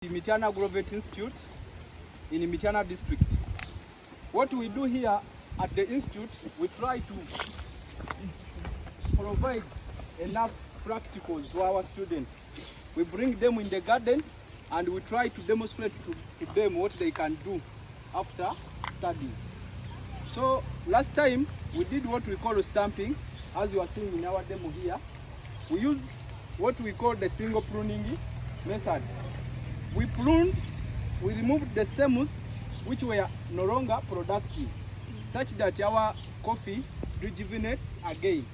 The Mityana Agro-Vet Institute in Mityana district. What we do here at the institute, we try to provide enough practicals to our students. We bring them in the garden and we try to demonstrate to them what they can do after studies. So last time we did what we call stamping, as you are seeing in our demo here. We used what we call the single pruning method. We pruned, we removed the stems which were no longer productive, such that our coffee rejuvenates again.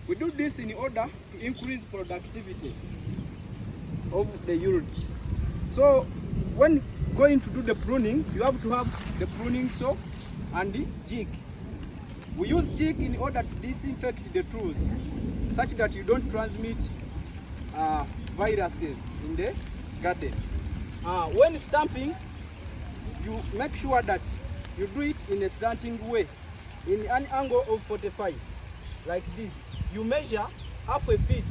We do this in order to increase productivity of the yields. So when going to do the pruning, you have to have the pruning saw and the jig. We use jig in order to disinfect the tools, such that you don't transmit viruses in the garden. When stamping, you make sure that you do it in a slanting way, in an angle of 45, like this. You measure half a feet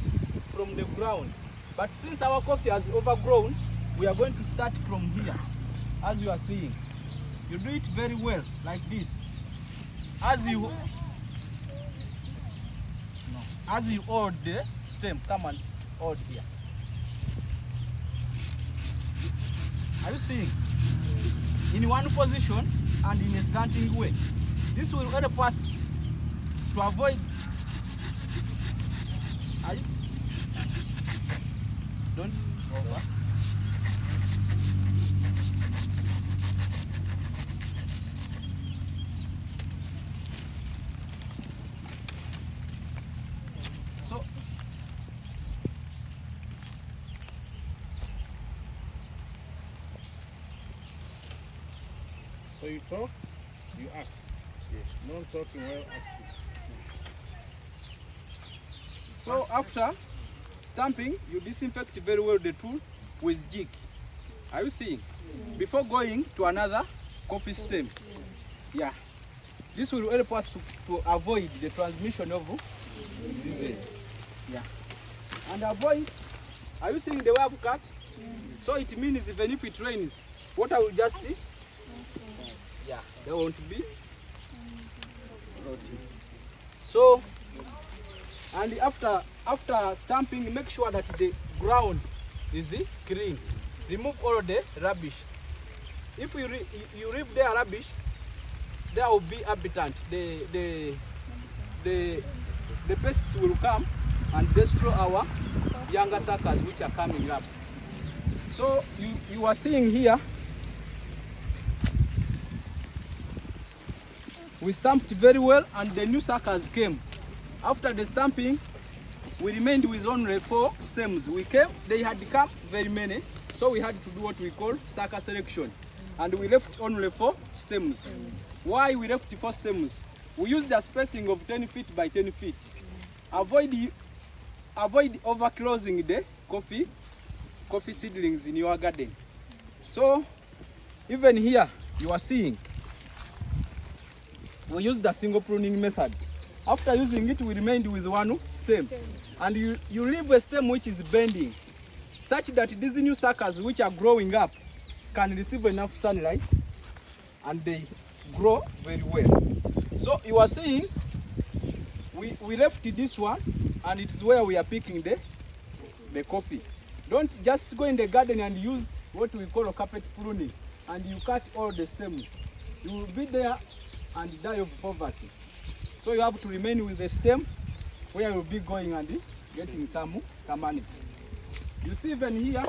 from the ground. But since our coffee has overgrown, we are going to start from here, as you are seeing. You do it very well, like this. As you hold the stem, come and hold here. Are you seeing? In one position and in a slanting way. This will help us to avoid. Don't over. So you talk, you act. Yes. Non talking while acting. So after stamping, you disinfect very well the tool with jig. Are you seeing? Before going to another coffee stem. Yeah. This will help us to avoid the transmission of diseases. Yeah. And avoid, are you seeing the way I've cut? So it means even if it rains, water will just there won't be rotting. So, and after stamping, make sure that the ground is clean. Remove all the rubbish. If you leave there rubbish, there will be habitant. The pests will come and destroy our younger suckers which are coming up. So you are seeing here. We stamped very well and the new suckers came. After the stamping, we remained with only 4 stems. They had come very many, so we had to do what we call sucker selection. And we left only 4 stems. Why we left 4 stems? We used a spacing of 10 feet by 10 feet. Avoid overclosing the coffee seedlings in your garden. So even here, you are seeing, we used the single pruning method. After using it, we remained with 1 stem. And you leave a stem which is bending, such that these new suckers which are growing up can receive enough sunlight and they grow very well. So you are seeing, we left this one and it's where we are picking the coffee. Don't just go in the garden and use what we call a carpet pruning and you cut all the stems. You will be there and die of poverty. So you have to remain with the stem where you'll be going and getting some money. You see even here,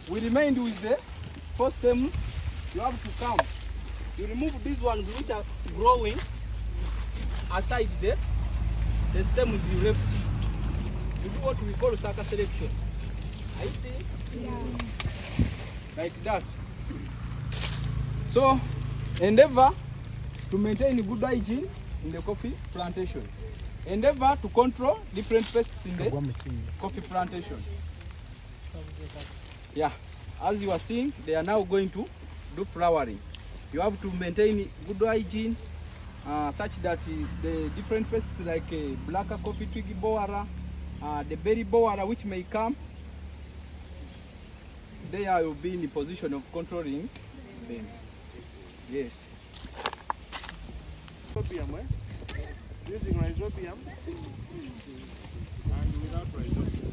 we remained with the 4 stems. You have to come. You remove these ones which are growing aside the stems you left. You do what we call sucker selection. Are you seeing? Yeah. Like that. So, endeavor to maintain good hygiene in the coffee plantation. Endeavor to control different pests in the coffee plantation. Yeah, as you are seeing, they are now going to do flowering. You have to maintain good hygiene such that the different pests like black coffee twig borer, the belly borer which may come, there I will be in the position of controlling them. Yes. Rhizobium, using rhizobium and without rhizobium.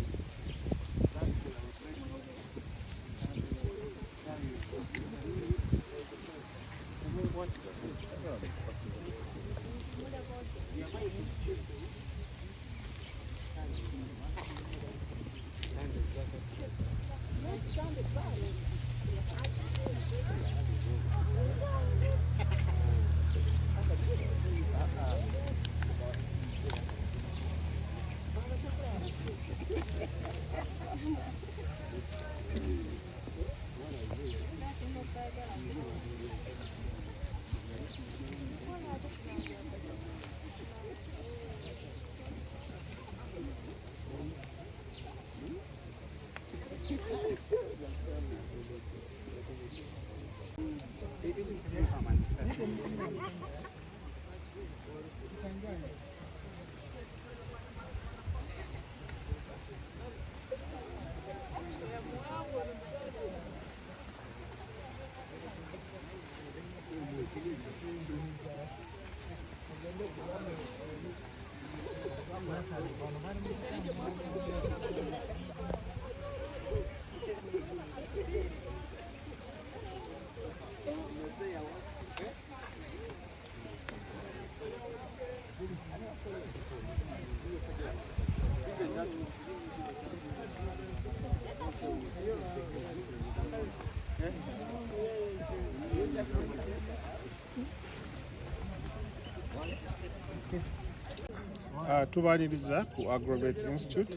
Tubaliriza ku Agro-Vet Institute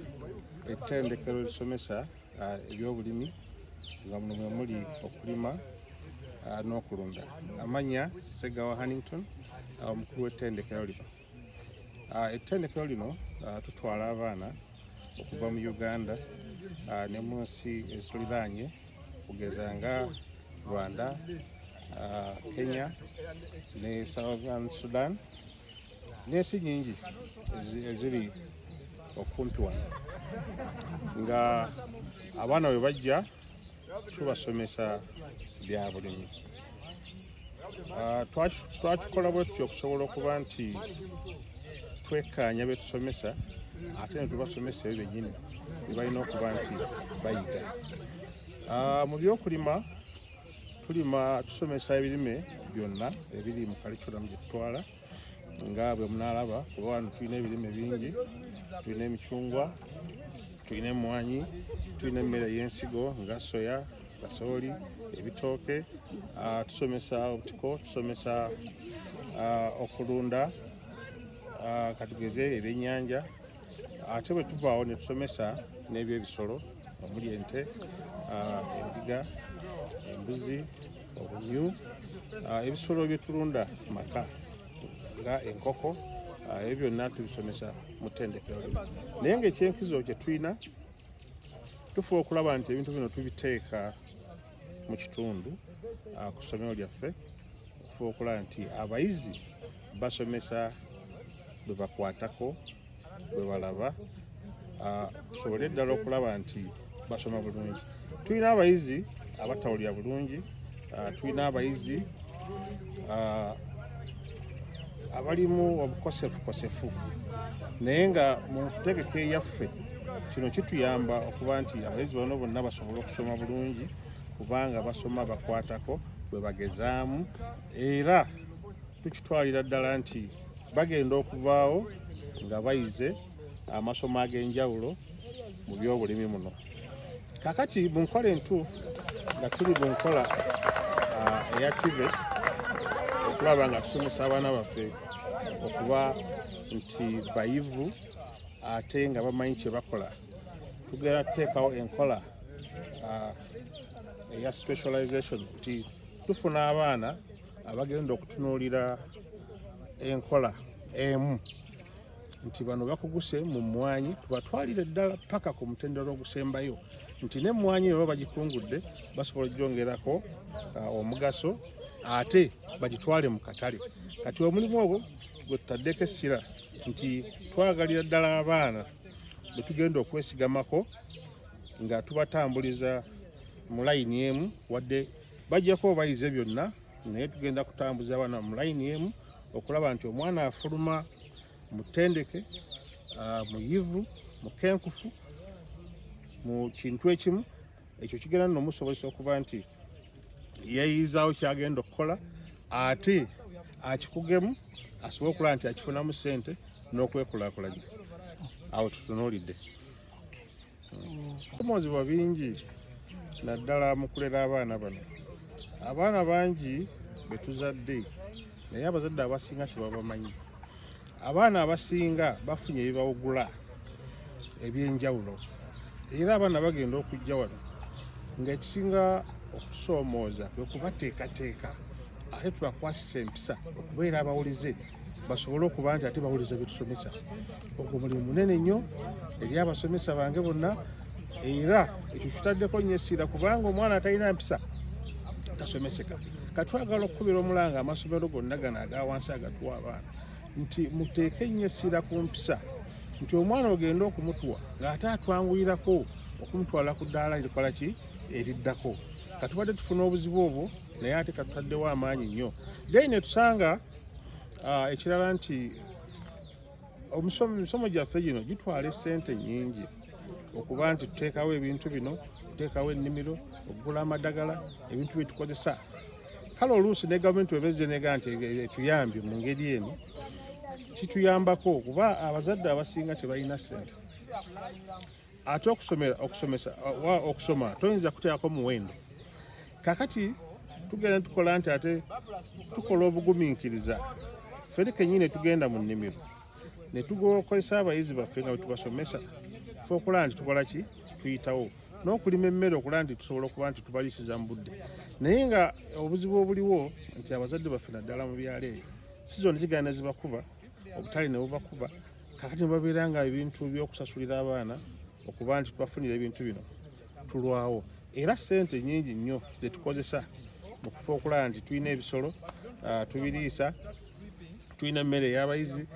ettendekero lisomesa ebyobulimi nga muno mwe muli okulima n'okulunda. Amanya Segawa Hannington, omukulu w'ettendekero lino. Ettendekero lino tutwala abaana okuva mu Uganda ne mu nsi ezituliraanye okugeza nga Rwanda, Kenya ne Southern Sudan n'ensi nyingi eziri okumpi wano, nga abaana bwe bajja tubasomesa bya bulimi. Twakikola bwe tutyo okusobola okuba nti twekkaanya be tusomesa ate ne tubasomesa ebyo bennyini bye balina okuba nti bayiga. Mu by'okulima tusomesa ebirime byonna ebiri mu curriculum gye tutwala, nga bwe munaalaba kuba wano tulina ebirime bingi. Tulina emicungwa, tulina emmwanyi, tulina emmere y'ensigo nga soya, kasooli, ebitooke. Tusomesa obutiko, tusomesa okulunda, katugeze ebyennyanja. Ate bwe tuvaawo ne tusomesa n'ebyebisolo omuli ente, endiga, embuzi, obunyu, ebisolo bye tulunda maka nga enkoko, ebyo byonna tubisomesa mu ttendekero lino. Naye ng'ekyenkizo kye tulina, tufuba okulaba nti ebintu bino tubiteeka mu kitundu ku ssomero lyaffe, okufuba okulaba nti abayizi basomesa bwe bakwatako, bwe balaba, tusobole ddala okulaba nti basoma bulungi. Tulina abayizi abatawulira bulungi, tulina abayizi abalimu obukosefukosefu, naye nga mu ntegeka eyaffe kino kituyamba okuba nti abayizi bano bonna basobola okusoma bulungi, kubanga basoma bakwatako, bwe bagezaamu, era tukitwalira ddala nti bagenda okuvaawo nga bayize amasomo ag'enjawulo mu byobulimi muno. Kakati mu nkola entuufu nga tuli mu nkola eya TVET, okulaba nga tusomesa abaana baffe okuba nti bayivu ate nga bamanyi kye bakola, tugenda kuteekawo enkola eya specialization, nti tufuna abaana abagenda okutunuulira enkola emu, nti bano bakuguse mu mmwanyi, tubatwalire ddala paka ku mutendera ogusembayo, nti n'emmwanyi eyo bagikungudde basobola ogyongerako omugaso ate bagitwale mu katale. Kati omulimu ogwo gwe tutaddeko essira, nti twagalira ddala abaana betugenda okwesigamako nga tubatambuliza mu layini emu, wadde bajjako bayize byonna, naye tugenda kutambuza abaana mu layini emu okulaba nti omwana afuluma mutendeke, muyivu, mukenkufu, mu kintu ekimu ekyo kigenda nno musobozesa okuba nti yeeyizaawo kyagenda okukola ate akikugemu asobole okulaba nti akifunamu ssente n'okwekulaakulanya. Awo tutunuulidde obusoomozebwa bingi naddala mu kulera abaana bano. Abaana bangi betuzadde naye abazadde abasinga tebabamanyi. Abaana abasinga bafunye ebibawugula ebyenjawulo era abaana bagenda okujja wano ng'ekisinga okusoomooza kwe kubateekateeka ate tubakwasisa empisa okubeera abawulize basobole okuba nti ate bawuliza byetusomesa. Ogwo mulimu munene nnyo eri abasomesa bange bonna, era ekyo kitaddeko nnyo essira kubanga omwana atalina mpisa tasomeseka. Katwagala okukubira omulanga amasomero gonna gano aga wansi agatuwa abaana nti muteeke nnyo essira ku mpisa, nti omwana ogenda okumutuwa ng'ate atwanguyirako okumutwala ku ddaala erikola ki eriddako. Katubadde tufuna obuzibu obwo naye ate katutaddewo amaanyi nnyo. Then ne tusanga ekirala nti emisomo gyaffe gino gitwala essente nnyingi okuba nti tuteekawo ebintu bino, tuteekawo ennimiro, okugula amadagala, ebintu bye tukozesa. Kale oluusi ne gavumenti webezze nega nti etuyambye mu ngeri eno, kituyambako kuba abazadde abasinga tebalina ssente. Ate okusoma toyinza kuteekako muwendo. Kakati tugenda tukola nti ate tukola obugumiikiriza. Ffe kennyini tugenda mu nnimiro ne tukozesa abayizi baffe nga tubasomesa ffe okulaba nti tukola ki tuyitawo n'okulima emmere okulaba nti tusobola okuba nti tubalisiza mu budde. Naye nga obuzibu obuliwo nti abazadde baffe naddala mu byalo eyo si zonna zigenda ne zibakuba, obutale ne bubakuba. Kakati ne babeera nga ebintu by'okusasulira abaana okuba nti tubafunira ebintu bino tulwawo. Era ssente nnyingi nnyo ze tukozesa mu kufa okulaba nti tulina ebisolo tubiriisa, tulina emmere ey'abayizi,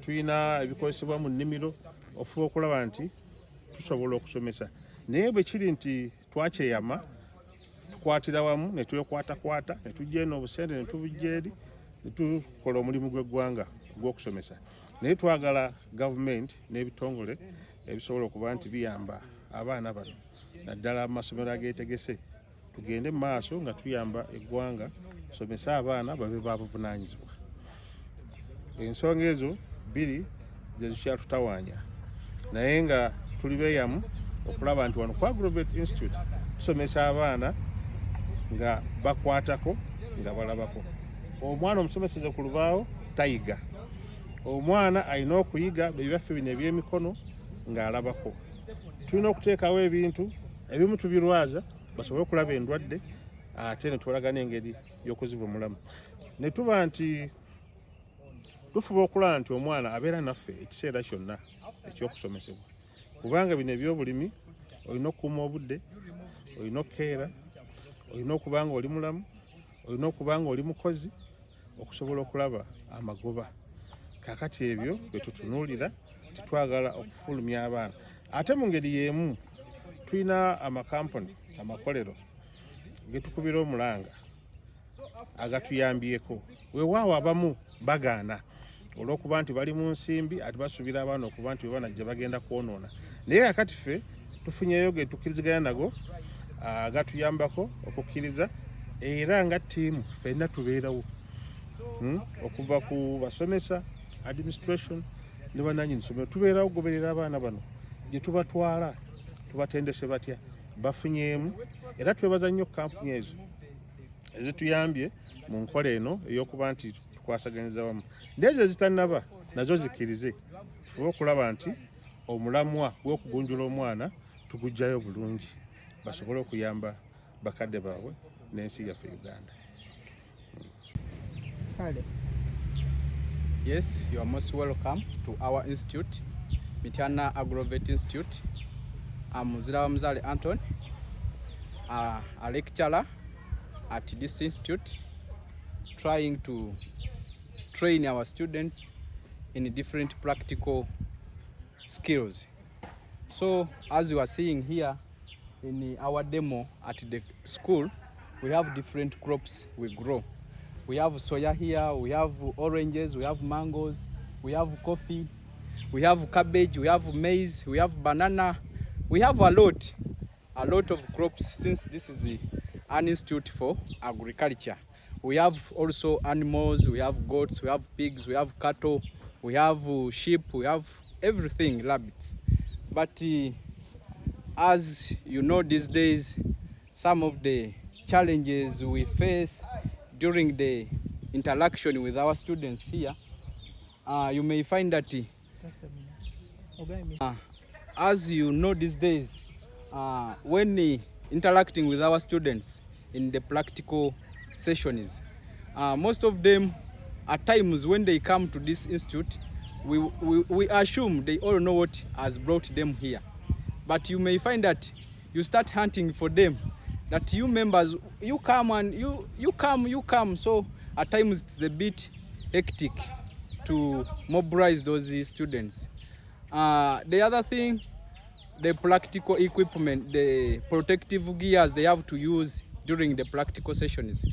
tulina ebikozesebwa mu nnimiro, ofuba okulaba nti tusobola okusomesa. Naye bwe kiri nti twakyeyama tukwatira wamu ne twekwatakwata ne tujja eno obusente ne tubujja eri ne tukola omulimu gw'eggwanga gw'okusomesa. Naye twagala gavumenti n'ebitongole ebisobola okuba nti biyamba abaana bano naddala mu masomero ageetegese, tugende mu maaso nga tuyamba eggwanga tusomese abaana babe babuvunaanyizibwa. Ensonga ezo bbiri ze zikyatutawaanya, naye nga tuli beeyamu okulaba nti wano ku Agro-Vet Institute tusomesa abaana nga bakwatako nga balabako. Omwana omusomeseze ku lubaawo tayiga, omwana alina okuyiga byaffe bino ebyemikono ng'alabako. Tulina okuteekawo ebintu ebimu tubirwaza basobole okulaba endwadde ate ne tubalaga n'engeri y'okuzivumulamu. Ne tuba nti tufuba okulaba nti omwana abeera naffe ekiseera kyonna eky'okusomesebwa, kubanga bino ebyobulimi olina okukuuma obudde, olina okukeera, olina okuba nga oli mulamu, olina okuba nga oli mukozi okusobola okulaba amagoba. Kakati ebyo bwe tutunuulira titwagala okufulumya abaana. Ate mu ngeri y'emu tulina amakampuni, amakolero ge tukubira omulanga agatuyambyeko. Weewaawo abamu bagaana olw'okuba nti bali mu nsimbi ate basuubira abaana okuba nti banajja bagenda kwonoona. Naye kakati ffe tufunyeyo ge tukkiriziganya nago agatuyambako okukkiriza, era nga ttiimu ffenna tubeerawo okuva ku basomesa, administration ne bannannyini ssomero, tubeerawo okugoberera abaana bano gye tubatwala tubatendese batya bafunyeemu. Era twebaza nnyo kampuni ezo ezituyambye mu nkola eno ey'okuba nti tukwasaganyiza wamu. N'ezo ezitannaba nazo zikkirize tufube okulaba nti omulamwa gw'okugunjula omwana tugujjayo bulungi basobole okuyamba bakadde baabwe n'ensi yaffe Uganda. Yes, you are most welcome to our institute, Mityana Agro-Vet Institute. I'm Mzale Anton, a lecturer at this institute, trying to train our students in different practical skills. So as you are seeing here in our demo at the school, we have different crops we grow. We have soya here, we have oranges, we have mangoes, we have coffee, we have cabbage, we have maize, we have banana. We have a lot of crops, since this is an institute for agriculture. We have also animals, we have goats, we have pigs, we have cattle, we have sheep, we have everything, rabbits. But as you know, these days, some of the challenges we face during the interaction with our students here, you may find that as you know these days, when interacting with our students in the practical sessions, most of them at times when they come to this institute, we assume they all know what has brought them here. But you may find that you start hunting for them, that you members, you come and you come. So at times it's a bit hectic to mobilize those students. The other thing, the practical equipment, the protective gears they have to use during the practical sessions.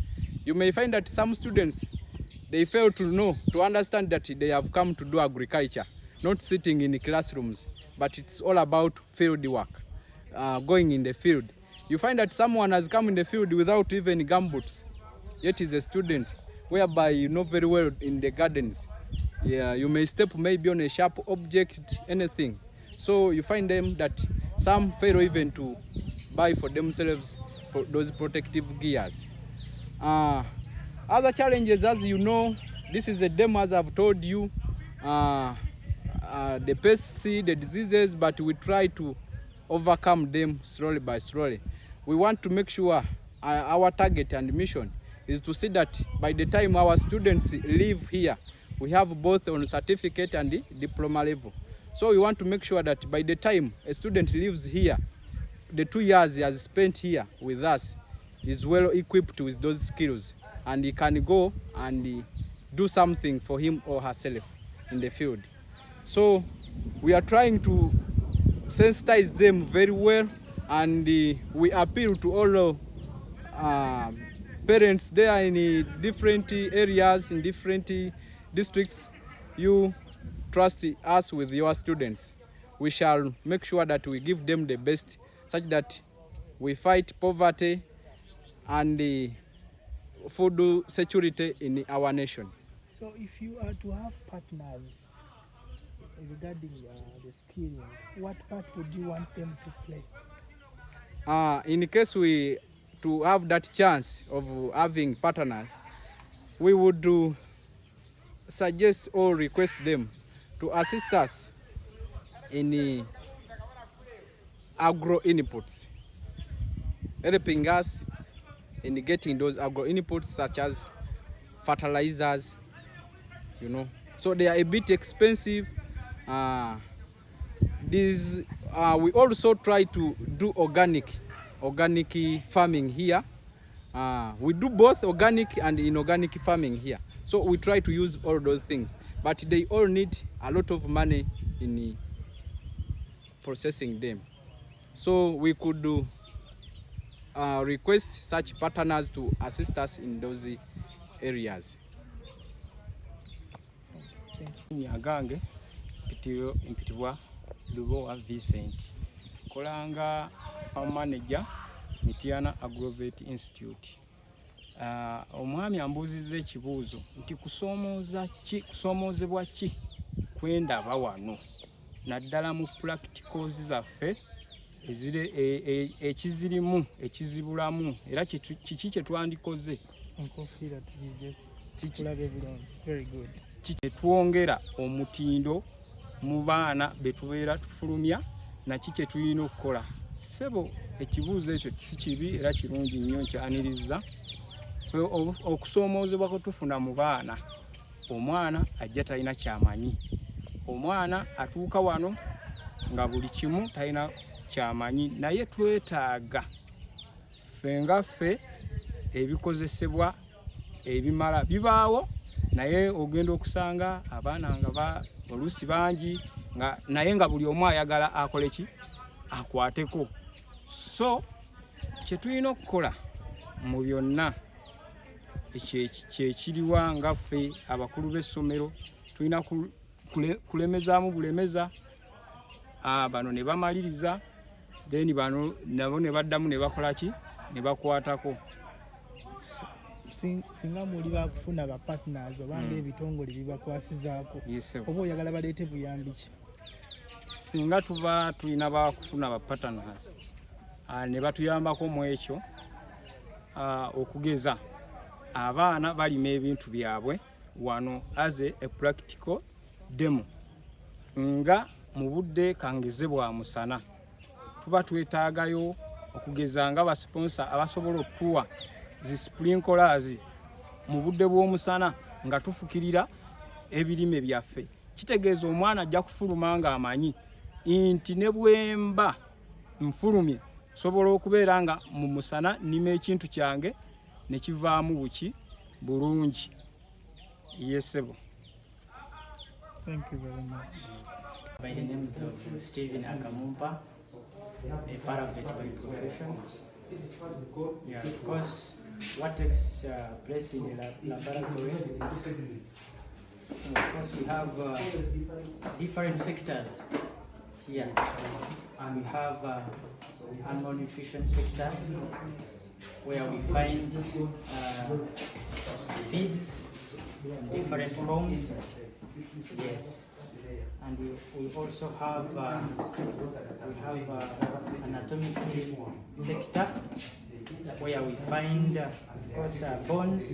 You may find that some students, they fail to understand that they have come to do agriculture, not sitting in the classrooms, but it's all about field work, going in the field. You find that someone has come in the field without even gumboots, yet is a student, whereby you know very well in the gardens. Yeah, you may step maybe on a sharp object, anything. So you find them that some fail even to buy for themselves those protective gears. Other challenges, as you know, this is a demo, as I've told you, the pests, the diseases, but we try to overcome them slowly by slowly. We want to make sure our target and mission is to see that by the time our students leave here, we have both on certificate and the diploma level. So we want to make sure that by the time a student leaves here, the 2 years he has spent here with us is well equipped with those skills, and he can go and do something for him or herself in the field. So we are trying to sensitize them very well, and we appeal to all parents there in different areas, in different districts. You trust us with your students. We shall make sure that we give them the best, such that we fight poverty and the food security in our nation. So if you are to have partners regarding the skilling, what part would you want them to play? In case we to have that chance of having partners, we would suggest or request them to assist us in agro inputs, helping us in getting those agro inputs such as fertilizers, you know. So they are a bit expensive. We also try to do organic farming here. We do both organic and inorganic farming here. So we try to use all those things, but they all need a lot of money in processing them. So we could request such partners to assist us in those areas. Nyagange mpitibwa Lubowa Vincent, kolanga farm manager Mityana Agro-Vet Institute. Omwami ambuziza ekibuuzo nti kusoomozebwa ki kwendaba wano naddala mu practicals zaffe ekizirimu ekizibulamu era kiki kye twandikoze Enkofiira tugije kulabe bulungi. Very good. Twongera omutindo mu baana betubeera tufulumya na kiki tulina okukola. Sebo ekibuuzo ekyo si kibi era kirungi nnyo nkyaniriza. Okusoomoozebwa kwe tufuna mu baana, omwana ajja talina kyamanyi. Omwana atuuka wano nga buli kimu talina kyamanyi, naye twetaaga ffe nga ffe ebikozesebwa ebimala bibaawo, naye ogenda okusanga abaana nga oluusi bangi naye nga buli omu ayagala akole ki akwateko. So kye tulina okukola mu byonna kyekiriwa nga ffe abakulu b'essomero tulina kulemezaamu bulemeza, bano ne bamaliriza, then bano nabo ne baddamu ne bakola ki ne bakwatako. Singa muli bakufuna ba partners obanga ebitongole bibakwasizaako, oba oyagala baleete buyambi ki? Singa tuba tulina bakufuna ba partners ne batuyambako mu ekyo, okugeza abaana balima ebintu byabwe wano as a practical demo, nga mu budde kangeze bwa musana tuba twetaagayo okugeza nga ba sponsor abasobola okutuwa zi sprinklers mu budde bw'omusana nga tufukirira ebirime byaffe. Kitegeeza omwana ajja kufuluma nga amanyi nti ne bwemba nfulumye sobola okubeera nga mu musana nima ekintu kyange ne kivaamu buki bulungi. Yesebo. Thank you very much. By the name of Stephen Akamumpa, a paravet by profession. Yeah, of course, what takes place in the laboratory, of course we have different sectors here, and we have animal nutrition sector, where we find feeds in different forms. Yes, and we also have anatomical sector, where we find of course bones,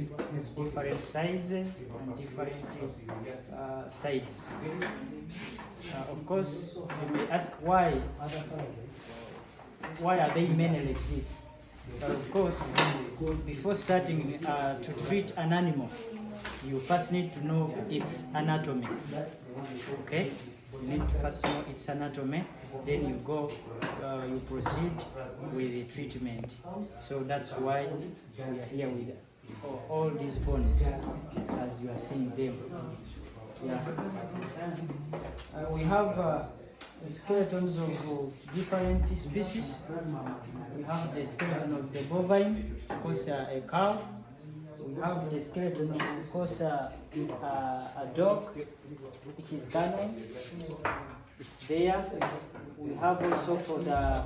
different sizes and different sides. Of course, you may ask why are they many like this? But of course, before starting to treat an animal, you first need to know its anatomy. Okay? You need to first know its anatomy, then you go, you proceed with the treatment. So that's why we are here with all these bones, as you are seeing them. Yeah. We have skeletons of different species. We have the skeleton of the bovine, of course a cow. We have the skeleton of course a dog, which is canine. It's there. We have also for the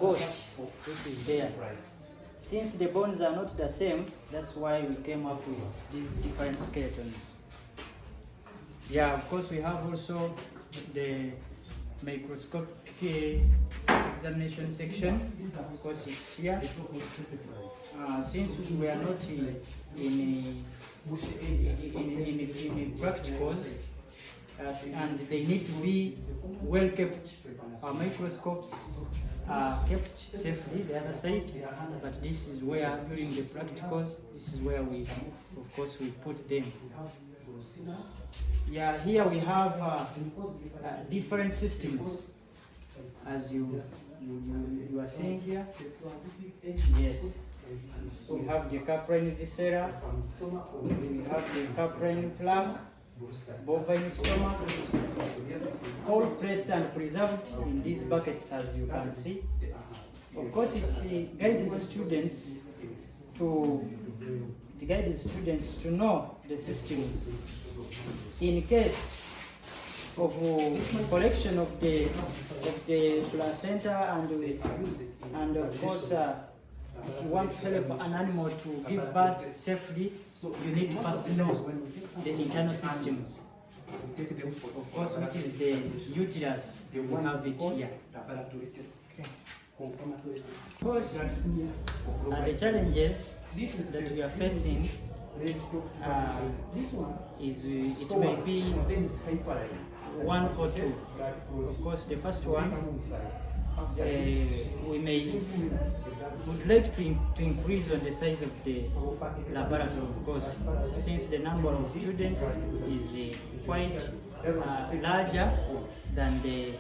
goat, which is there. Since the bones are not the same, that's why we came up with these different skeletons. Yeah, of course we have also the microscopic examination section. Of course it's here. Since we are not in practicals, and they need to be well kept, our microscopes are kept safely the other side, but this is where during the practicals, this is where we of course we put them. Yeah, here we have different systems, as you are seeing here. Yes, we have the caprine viscera, we have the caprine plaque, bovine stomach, all placed and preserved in these buckets, as you can see. Of course, it guides the students to know the systems in case of collection of the placenta, and of course if you want to help an animal to give birth safely, you need to first know the internal systems, of course, which is the uterus. We have it here. Of course, the challenges that we are facing is it may be one or two. Of course, the first one, we would like to increase on the size of the laboratory, of course, since the number of students is quite larger than the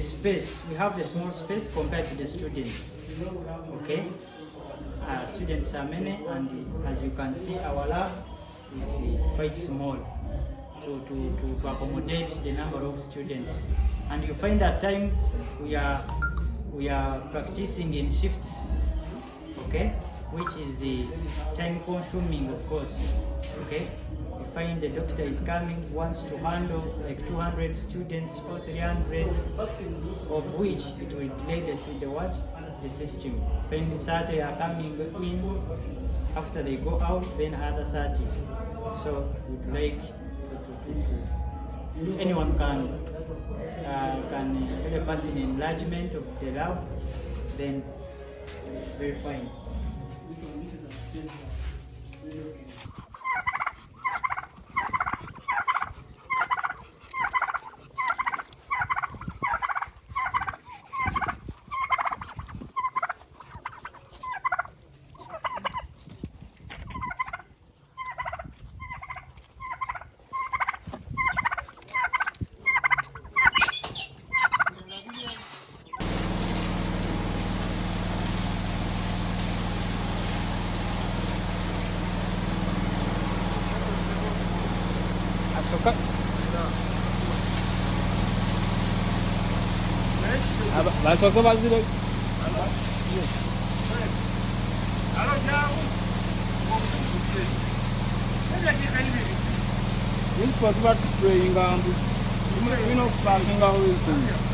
space. We have the small space compared to the students. Okay, students are many, and as you can see, our lab is quite small. to accommodate the number of students. And you find at times we are practicing in shifts, okay, which is time consuming, of course, okay. You find the doctor is coming, wants to handle like 200 students or 300, of which it will delay the system. Find 30 are coming in, after they go out, then other 30. So we'd like if anyone can help us in enlargement of the lab, then it's very fine. Basoke bazire. This part about spraying, you know, planting out.